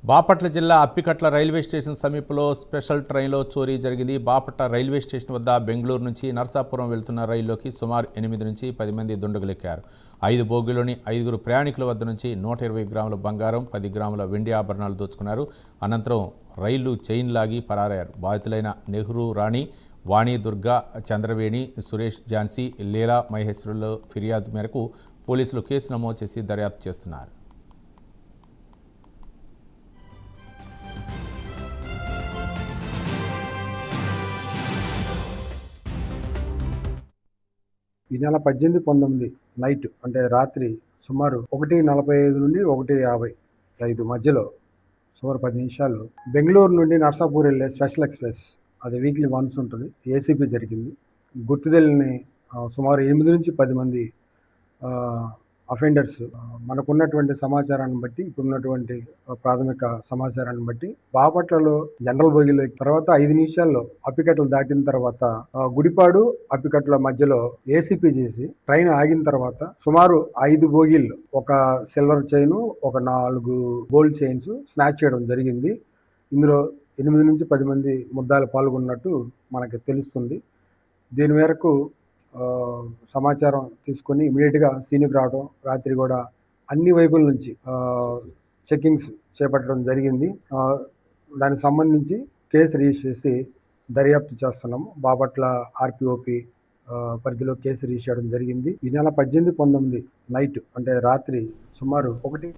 బాపట్ల జిల్లా Appikatla railway station సమీపంలో special ట్రైన్లో చోరీ జరిగింది. బాపట్ల రైల్వే స్టేషన్ వద్ద బెంగళూరు నుంచి నరసాపురం వెళ్తున్న రైల్లోకి సుమారు 8 నుంచి 10 మంది దుండగులెక్కారు. 5 బోగీలోని 5 ప్రయాణికుల వద్ద నుంచి 120 గ్రాముల బంగారం, 10 గ్రాముల వెండి ఆభరణాలు దోచుకున్నారు. అనంతరం రైలు చైన్ లాగి పరారయ్యారు. బాధితులైన నెహ్రూ రాణి, వాణి దుర్గా, చంద్రవేణి, సురేష్ ఝాన్సీ, లీలా మహేశ్వరుల ఫిర్యాదు మేరకు పోలీసులు కేసు నమోదు చేసి దర్యాప్తు చేస్తున్నారు. ఈ నెల 18, 19 నైట్ అంటే రాత్రి సుమారు 1:45 నుండి 1:55 మధ్యలో సుమారు 10 నిమిషాలు బెంగళూరు నుండి నర్సాపూర్ వెళ్ళే స్పెషల్ ఎక్స్ప్రెస్, అది వీక్లీ వన్స్ ఉంటుంది, ఏసీపీ జరిగింది. గుర్తు తెలియని సుమారు 8 నుంచి 10 మంది అఫెండర్స్ మనకున్నటువంటి సమాచారాన్ని బట్టి, ఇప్పుడున్నటువంటి ప్రాథమిక సమాచారాన్ని బట్టి బాపట్లలో జనరల్ బోగీలో తర్వాత 5 నిమిషాల్లో అప్పికట్టలు దాటిన తర్వాత గుడిపాడు అప్పికట్ల మధ్యలో ఏసీపీ చేసి ట్రైన్ ఆగిన తర్వాత సుమారు 5 బోగీల్లో ఒక సిల్వర్ చైన్, ఒక 4 గోల్డ్ చైన్స్ స్నాచ్ చేయడం జరిగింది. ఇందులో 8 నుంచి 10 మంది ముద్దాలు పాల్గొన్నట్టు మనకి తెలుస్తుంది. దీని మేరకు సమాచారం తీసుకొని ఇమీడియట్గా సీన్కి రావడం, రాత్రి కూడా అన్ని వైపుల నుంచి చెకింగ్స్ చేపట్టడం జరిగింది. దానికి సంబంధించి కేసు రిజిస్టర్ చేసి దర్యాప్తు చేస్తున్నాము. బాపట్ల ఆర్పిఓపి పరిధిలో కేసు రిజిస్టర్ చేయడం జరిగింది. ఈ నెల 18, 19 నైట్ అంటే రాత్రి సుమారు 1